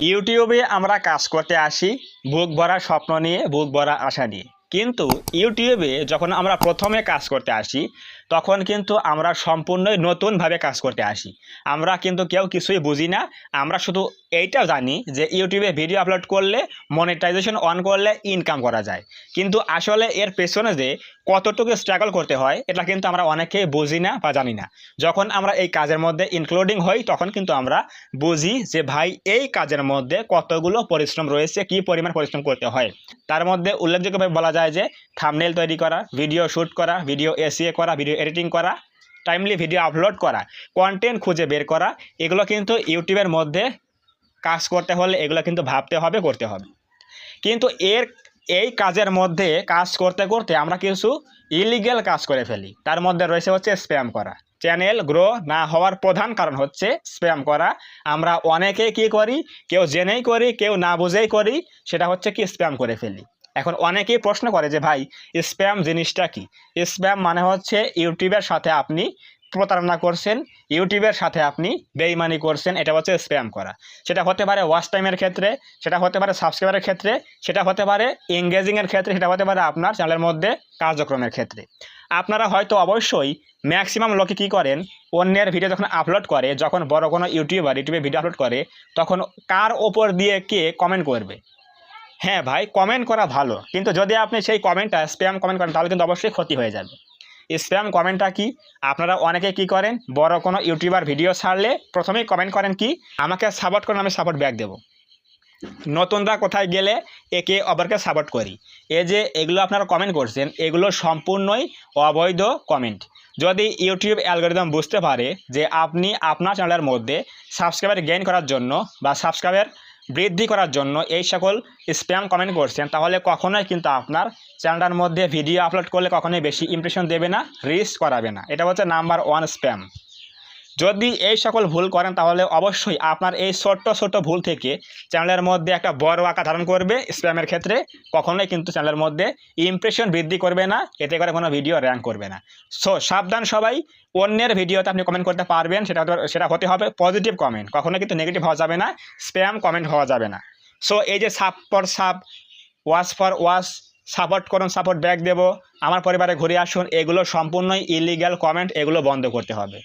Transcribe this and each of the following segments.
ইউটিউবে আমরা কাজ করতে আসি বুক ভরা স্বপ্ন নিয়ে, বুক ভরা আশা নিয়ে। কিন্তু ইউটিউবে যখন আমরা প্রথমে কাজ করতে আসি, তখন কিন্তু আমরা সম্পূর্ণই নতুনভাবে কাজ করতে আসি। আমরা কিন্তু কেউ কিছুই বুঝি না। আমরা শুধু এইটা জানি যে ইউটিউবে ভিডিও আপলোড করলে, মনিটাইজেশন অন করলে ইনকাম করা যায়। কিন্তু আসলে এর পেছনে যে কতটুকু স্ট্রাগল করতে হয়, এটা কিন্তু আমরা অনেকেই বুঝি না বা জানি না। যখন আমরা এই কাজের মধ্যে ইনক্লুডিং হই, তখন কিন্তু আমরা বুঝি যে ভাই এই কাজের মধ্যে কতগুলো পরিশ্রম রয়েছে, কি পরিমাণ পরিশ্রম করতে হয়। তার মধ্যে উল্লেখযোগ্যভাবে বলা যায় যে থাম্বনেল তৈরি করা, ভিডিও শ্যুট করা, ভিডিও এসইও করা, ভিডিও এডিটিং করা, টাইমলি ভিডিও আপলোড করা, কন্টেন্ট খুঁজে বের করা, এগুলো কিন্তু ইউটিউবের মধ্যে কাজ করতে হলে এগুলো কিন্তু ভাবতে হবে, করতে হবে। কিন্তু এই কাজের মধ্যে কাজ করতে করতে আমরা কিছু ইলিগ্যাল কাজ করে ফেলি। তার মধ্যে রয়েছে হচ্ছে স্প্যাম করা। চ্যানেল গ্রো না হওয়ার প্রধান কারণ হচ্ছে স্প্যাম করা। আমরা অনেকেই কী করি, কেউ জেনেই করি, কেউ না বুঝেই করি, সেটা হচ্ছে কি স্প্যাম করে ফেলি। এখন অনেকেই প্রশ্ন করে যে ভাই স্প্যাম জিনিসটা কি। স্প্যাম মানে হচ্ছে ইউটিউবের সাথে আপনি প্রতারণা করছেন, ইউটিউবের সাথে আপনি বেইমানি করছেন, এটা হচ্ছে স্প্যাম করা। সেটা হতে পারে ওয়াচ টাইমের ক্ষেত্রে, সেটা হতে পারে সাবস্ক্রাইবারের ক্ষেত্রে, সেটা হতে পারে এঙ্গেজিংয়ের ক্ষেত্রে, সেটা হতে পারে আপনার চ্যানেলের মধ্যে কার্যক্রমের ক্ষেত্রে। আপনারা হয়তো অবশ্যই ম্যাক্সিমাম লোকে কী করেন, অন্যের ভিডিও যখন আপলোড করে, যখন বড় কোনো ইউটিউবে ভিডিও আপলোড করে, তখন কার ওপর দিয়ে কে কমেন্ট করবে। হ্যাঁ ভাই, কমেন্ট করা ভালো, কিন্তু যদি আপনি সেই কমেন্টটা স্প্যাম কমেন্ট করেন, তাহলে কিন্তু অবশ্যই ক্ষতি হয়ে যাবে। স্প্যাম কমেন্টটা কি? আপনারা অনেকে কি করেন, বড় কোনো ইউটিউবার ভিডিও ছাড়লে প্রথমেই কমেন্ট করেন কি, আমাকে সাপোর্ট করুন, আমি সাপোর্ট ব্যাক দেবো। নতুনরা কোথায় গেলে একে অপরকে সাপোর্ট করি। এই যে এগুলো আপনারা কমেন্ট করছেন, এগুলো সম্পূর্ণই অবৈধ কমেন্ট। যদি ইউটিউব অ্যালগরিদম বুঝতে পারে যে আপনি আপনার চ্যানেলের মধ্যে সাবস্ক্রাইবার গেইন করার জন্য বা সাবস্ক্রাইবার বৃদ্ধি করার জন্য এই সকল স্প্যাম কমেন্ট করছেন, তাহলে কখনোই কিন্তু আপনার চ্যানেলটার মধ্যে ভিডিও আপলোড করলে কখনোই বেশি ইমপ্রেশন দেবে না, রিচ করাবে না। এটা হচ্ছে নাম্বার 1 স্প্যাম। যদি এই সকল ভুল করেন, তাহলে অবশ্যই আপনার এই ছোট্ট ছোট্ট ভুল থেকে চ্যানেলের মধ্যে একটা বড় আকার ধারণ করবে। স্প্যামের ক্ষেত্রে কখনোই কিন্তু চ্যানেলের মধ্যে ইমপ্রেশন বৃদ্ধি করবে না, এতে করে কোনো ভিডিও র্যাঙ্ক করবে না। সো সাবধান সবাই, অন্যের ভিডিওতে আপনি কমেন্ট করতে পারবেন, সেটা হতে হবে পজিটিভ কমেন্ট, কখনো কিন্তু নেগেটিভ হওয়া যাবে না, স্প্যাম কমেন্ট হওয়া যাবে না। সো এই যে সাপ ফর সাপ, ওয়াচ ফর ওয়াচ, সাপোর্ট করুন, সাপোর্ট ব্যাক দেবো, আমার পরিবারে ঘুরে আসুন, এগুলো সম্পূর্ণই ইলিগ্যাল কমেন্ট, এগুলো বন্ধ করতে হবে।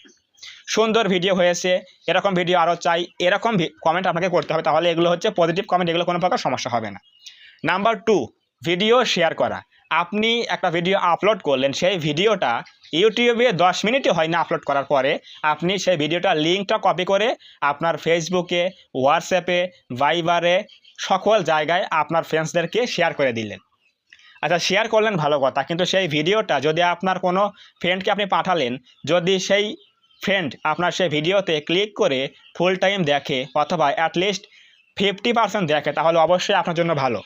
সুন্দর ভিডিও হয়েছে, এরকম ভিডিও আরও চাই, এরকম কমেন্ট আপনাকে করতে হবে, তাহলে এগুলো হচ্ছে পজিটিভ কমেন্ট, এগুলো কোনো প্রকার সমস্যা হবে না। নাম্বার 2, ভিডিও শেয়ার করা। আপনি একটা ভিডিও আপলোড করলেন, সেই ভিডিওটা ইউটিউবে 10 মিনিটই হয় না আপলোড করার পরে, আপনি সেই ভিডিওটা লিঙ্কটা কপি করে আপনার ফেসবুকে, হোয়াটসঅ্যাপে, ভাইবারে, সকল জায়গায় আপনার ফ্রেন্ডসদেরকে শেয়ার করে দিলেন। আচ্ছা, শেয়ার করলেন ভালো কথা, কিন্তু সেই ভিডিওটা যদি আপনার কোনো ফ্রেন্ডকে আপনি পাঠালেন, যদি সেই ফ্রেন্ড আপনার সেই ভিডিওতে ক্লিক করে ফুল টাইম দেখে অথবা অ্যাটলিস্ট 50% দেখে, তাহলে অবশ্যই আপনার জন্য ভালো।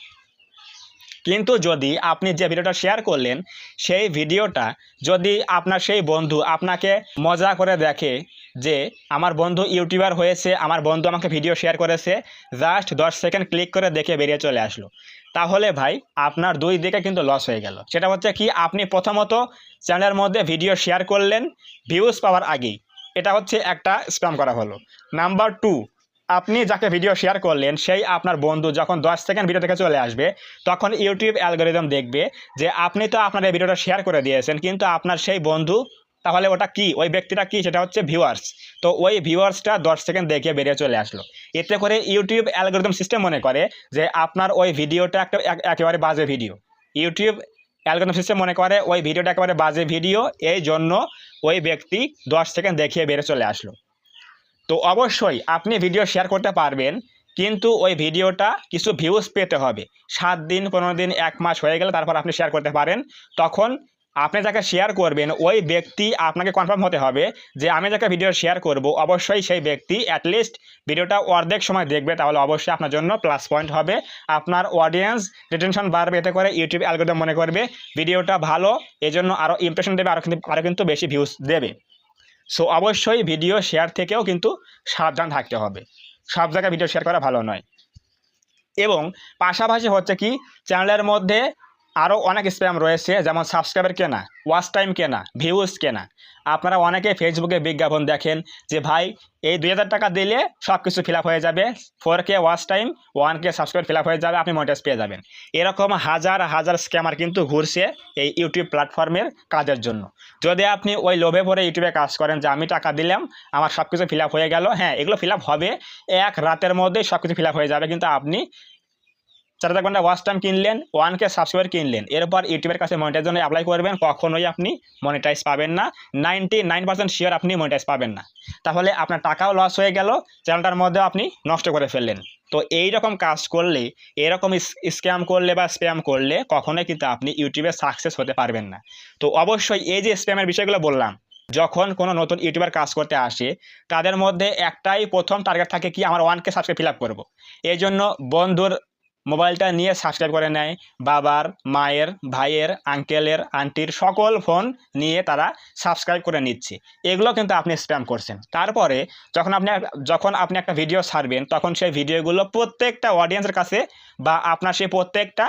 কিন্তু যদি আপনি যে ভিডিওটা শেয়ার করলেন, সেই ভিডিওটা যদি আপনার সেই বন্ধু আপনাকে মজা করে দেখে যে আমার বন্ধু ইউটিউবার হয়েছে, আমার বন্ধু আমাকে ভিডিও শেয়ার করেছে, জাস্ট 10 সেকেন্ড ক্লিক করে দেখে বেরিয়ে চলে আসলো, তাহলে ভাই আপনার দুই দিকে কিন্তু লস হয়ে গেল। সেটা হচ্ছে কি, আপনি প্রথমত চ্যানেলের মধ্যে ভিডিও শেয়ার করলেন ভিউজ পাওয়ার আগেই, এটা হচ্ছে একটা স্প্যাম করা হলো। নাম্বার 2, আপনি যাকে ভিডিও শেয়ার করলেন সেই আপনার বন্ধু যখন 10 সেকেন্ড ভিডিও থেকে চলে আসবে, তখন ইউটিউব অ্যালগরিদম দেখবে যে আপনি তো আপনার এই ভিডিওটা শেয়ার করে দিয়েছেন, কিন্তু আপনার সেই বন্ধু, তাহলে ওটা কি, ওই ব্যক্তিটা কি, সেটা হচ্ছে ভিউয়ার্স। তো ওই ভিউয়ার্সটা 10 সেকেন্ড দেখে বেরিয়ে চলে আসলো। এতে করে ইউটিউব অ্যালগরিদম সিস্টেম মনে করে যে আপনার ওই ভিডিওটা একেবারে বাজে ভিডিও। ইউটিউব অ্যালগরিদম সিস্টেম মনে করে ওই ভিডিওটা একেবারে বাজে ভিডিও, এই জন্য ওই ব্যক্তি 10 সেকেন্ড দেখিয়ে বেরিয়ে চলে আসলো। তো অবশ্যই আপনি ভিডিও শেয়ার করতে পারবেন, কিন্তু ওই ভিডিওটা কিছু ভিউজ পেতে হবে। 7 দিন, 15 দিন, 1 মাস হয়ে গেলে তারপর আপনি শেয়ার করতে পারেন। তখন আপনি যাকে শেয়ার করবেন, ওই ব্যক্তি আপনাকে কনফার্ম হতে হবে যে আমি যাকে ভিডিও শেয়ার করব, অবশ্যই সেই ব্যক্তি অ্যাটলিস্ট ভিডিওটা অর্ধেক সময় দেখবে, তাহলে অবশ্যই আপনার জন্য প্লাস পয়েন্ট হবে। আপনার অডিয়েন্স রিটেনশন বাড়বে, এতে করে ইউটিউব অ্যালগরিদম মনে করবে ভিডিওটা ভালো, এজন্য আরও ইমপ্রেশন দেবে, আরও কিন্তু বেশি ভিউজ দেবে। সো অবশ্যই ভিডিও শেয়ার থেকেও কিন্তু সাবধান থাকতে হবে, সব জায়গায় ভিডিও শেয়ার করা ভালো নয়। এবং পাশাপাশি হচ্ছে কি, চ্যানেলের মধ্যে আরও অনেক স্প্যাম রয়েছে, যেমন সাবস্ক্রাইবার কেনা, ওয়াচ টাইম কেনা, ভিউজ কেনা। আপনারা অনেকে ফেসবুকে বিজ্ঞাপন দেখেন যে ভাই এই 2000 টাকা দিলে সব কিছু ফিল আপ হয়ে যাবে, 4K watch time, 1K subscribe fill up হয়ে যাবে, আপনি মনিটাইজ পেয়ে যাবেন। এরকম হাজার হাজার স্ক্যামার কিন্তু ঘুরছে এই ইউটিউব প্ল্যাটফর্মের কাজের জন্য। যদি আপনি ওই লোভে পড়ে ইউটিউবে কাজ করেন যে আমি টাকা দিলাম আমার সব কিছু ফিল আপ হয়ে গেল, হ্যাঁ এগুলো ফিল আপ হবে, এক রাতের মধ্যেই সব কিছু ফিল আপ হয়ে যাবে, কিন্তু আপনি 4 ঘন্টা ওয়াচ টাইম কিনলেন, 1K সাবস্ক্রাইবার কিনলেন, এরপর ইউটিউবের কাছে মনিটাইজের জন্য অ্যাপ্লাই করবেন, কখনোই আপনি মনিটাইজ পাবেন না। 99% শিওর আপনি মনিটাইজ পাবেন না। তাহলে আপনার টাকাও লস হয়ে গেল, চ্যানেলটার মধ্যেও আপনি নষ্ট করে ফেললেন। তো এই রকম কাজ করলে, এরকম স্ক্যাম করলে বা স্প্যাম করলে কখনোই কিন্তু আপনি ইউটিউবে সাকসেস হতে পারবেন না। তো অবশ্যই এই যে স্প্যামের বিষয়গুলো বললাম, যখন কোনো নতুন ইউটিউবার কাজ করতে আসে তাদের মধ্যে একটাই প্রথম টার্গেট থাকে কি, আমার 1K সাবস্ক্রাইব ফিল আপ করবো। এই জন্য বন্ধুর মোবাইলটা নিয়ে সাবস্ক্রাইব করে নেয়, বাবার, মায়ের, ভাইয়ের, আঙ্কেলের, আন্টির সকল ফোন নিয়ে তারা সাবস্ক্রাইব করে নিচ্ছে। এগুলো কিন্তু আপনি স্প্যাম করছেন। তারপরে যখন আপনি একটা ভিডিও ছাড়বেন তখন সেই ভিডিওগুলো প্রত্যেকটা অডিয়েন্সের কাছে বা আপনার সেই প্রত্যেকটা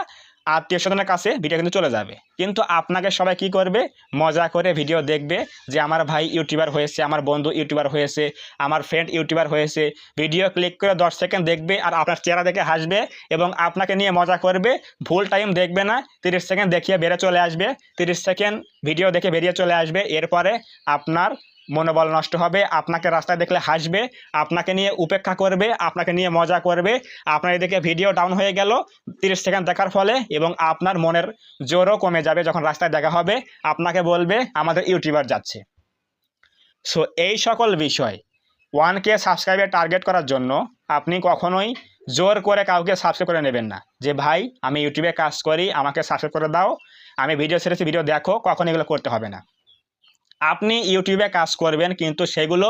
আত্মীয় স্বজনের কাছে ভিডিও কিন্তু চলে যাবে, কিন্তু আপনাকে সবাই কি করবে, মজা করে ভিডিও দেখবে যে আমার ভাই ইউটিউবার হয়েছে, আমার বন্ধু ইউটিউবার হয়েছে, আমার ফ্রেন্ড ইউটিউবার হয়েছে। ভিডিও ক্লিক করে 10 সেকেন্ড দেখবে আর আপনার চেহারা দেখে হাসবে এবং আপনাকে নিয়ে মজা করবে। ফুল টাইম দেখবে না, 30 সেকেন্ড দেখিয়ে বেরিয়ে চলে আসবে, 30 সেকেন্ড ভিডিও দেখে বেরিয়ে চলে আসবে। এরপরে আপনার মনোবল নষ্ট হবে, আপনাকে রাস্তায় দেখলে হাসবে, আপনাকে নিয়ে উপেক্ষা করবে, আপনাকে নিয়ে মজা করবে। আপনার এদিকে ভিডিও ডাউন হয়ে গেল 30 সেকেন্ড দেখার ফলে, এবং আপনার মনের জোরও কমে যাবে। যখন রাস্তায় দেখা হবে আপনাকে বলবে আমাদের ইউটিউবার যাচ্ছে। সো এই সকল বিষয় 1K সাবস্ক্রাইবার টার্গেট করার জন্য আপনি কখনোই জোর করে কাউকে সাবস্ক্রাইব করে নেবেন না যে ভাই আমি ইউটিউবে কাজ করি আমাকে সাবস্ক্রাইব করে দাও, আমি ভিডিও ছেড়েছি ভিডিও দেখো, কখনো এগুলো করতে হবে না। আপনি ইউটিউবে কাজ করবেন কিন্তু সেগুলো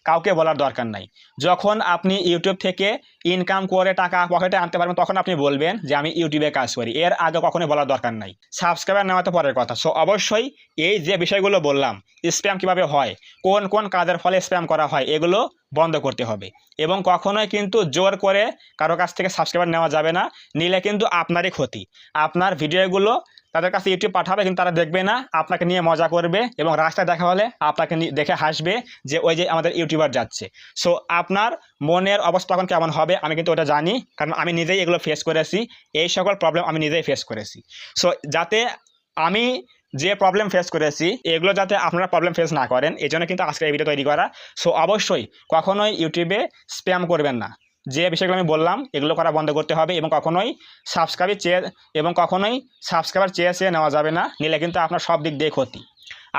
কাউকে বলার দরকার নাই। যখন আপনি ইউটিউব থেকে ইনকাম করে টাকা পকেটে আনতে পারবেন তখন আপনি বলবেন যে আমি ইউটিউবে কাজ করি, এর আগে কখনোই বলার দরকার নাই। সাবস্ক্রাইবার নেওয়া তো পরের কথা। সো অবশ্যই এই যে বিষয়গুলো বললাম, স্প্যাম কিভাবে হয়, কোন কোন কাজের ফলে স্প্যাম করা হয়, এগুলো বন্ধ করতে হবে। এবং কখনোই কিন্তু জোর করে কারো কাছ থেকে সাবস্ক্রাইবার নেওয়া যাবে না, নিলে কিন্তু আপনারই ক্ষতি। আপনার ভিডিওগুলো তাদের কাছে ইউটিউব পাঠাবে কিন্তু তারা দেখবে না, আপনাকে নিয়ে মজা করবে এবং রাস্তায় দেখা হলে আপনাকে দেখে হাসবে যে ওই যে আমাদের ইউটিউবার যাচ্ছে। সো আপনার মনের অবস্থা তখন কেমন হবে আমি কিন্তু ওটা জানি, কারণ আমি নিজেই এগুলো ফেস করেছি, এই সকল প্রবলেম আমি নিজেই ফেস করেছি। সো যাতে আমি যে প্রবলেম ফেস করেছি এগুলো যাতে আপনারা প্রবলেম ফেস না করেন, এই জন্য কিন্তু আজকে এই ভিডিও তৈরি করা। সো অবশ্যই কখনোই ইউটিউবে স্প্যাম করবেন না। যে বিষয়গুলো আমি বললাম এগুলো করা বন্ধ করতে হবে, এবং কখনোই সাবস্ক্রাইবার চেয়ে নেওয়া যাবে না, নিলে কিন্তু আপনার সব দিক দিয়ে ক্ষতি।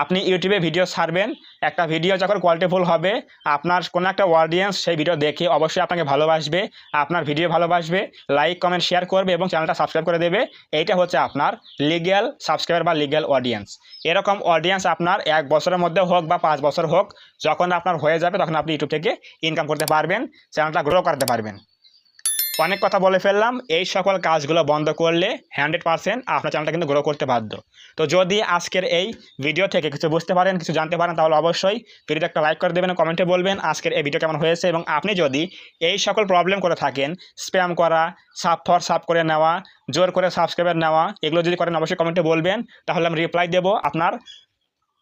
আপনি ইউটিউবে ভিডিও ছাড়বেন, একটা ভিডিও যখন কোয়ালিটিফুল হবে আপনার কোনো একটা অডিয়েন্স সেই ভিডিও দেখে অবশ্যই আপনাকে ভালোবাসবে, আপনার ভিডিও ভালোবাসবে, লাইক কমেন্ট শেয়ার করবে এবং চ্যানেলটা সাবস্ক্রাইব করে দেবে। এইটা হচ্ছে আপনার লিগ্যাল সাবস্ক্রাইবার বা লিগ্যাল অডিয়েন্স। এরকম অডিয়েন্স আপনার 1 বছরের মধ্যে হোক বা 5 বছর হোক, যখন আপনার হয়ে যাবে তখন আপনি ইউটিউব থেকে ইনকাম করতে পারবেন, চ্যানেলটা গ্রো করতে পারবেন। অনেক কথা বলে ফেললাম, এই সকল কাজগুলো বন্ধ করলে 100% আপনার চ্যানেলটা কিন্তু গ্রো করতে বাধ্য। তো যদি আজকের এই ভিডিও থেকে কিছু বুঝতে পারেন, কিছু জানতে পারেন, তাহলে অবশ্যই ভিডিওটা একটা লাইক করে দেবেন, কমেন্টে বলবেন আজকের এই ভিডিও কেমন হয়েছে। এবং আপনি যদি এই সকল প্রবলেম করে থাকেন, স্প্যাম করা, সাব করে নেওয়া, জোর করে সাবস্ক্রাইবার নেওয়া, এগুলো যদি করেন অবশ্যই কমেন্টে বলবেন, তাহলে আমি রিপ্লাই দেবো, আপনার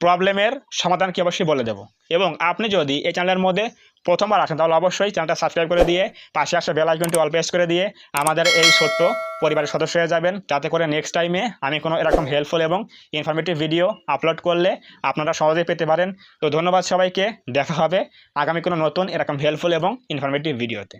প্রবলেমের সমাধান কি অবশ্যই বলে দেবো। এবং আপনি যদি এই চ্যানেলের মধ্যে প্রথমবার আসেন তাহলে অবশ্যই চ্যানেলটা সাবস্ক্রাইব করে দিয়ে পাশে আসা বেল আইকনটি অল প্রেস করে দিয়ে আমাদের এই ছোট্ট পরিবারের সদস্য হয়ে যাবেন, যাতে করে নেক্সট টাইমে আমি কোনো এরকম হেল্পফুল এবং ইনফরমেটিভ ভিডিও আপলোড করলে আপনারা সহজেই পেতে পারেন। তো ধন্যবাদ সবাইকে, দেখা হবে আগামী কোনো নতুন এরকম হেল্পফুল এবং ইনফরমেটিভ ভিডিওতে।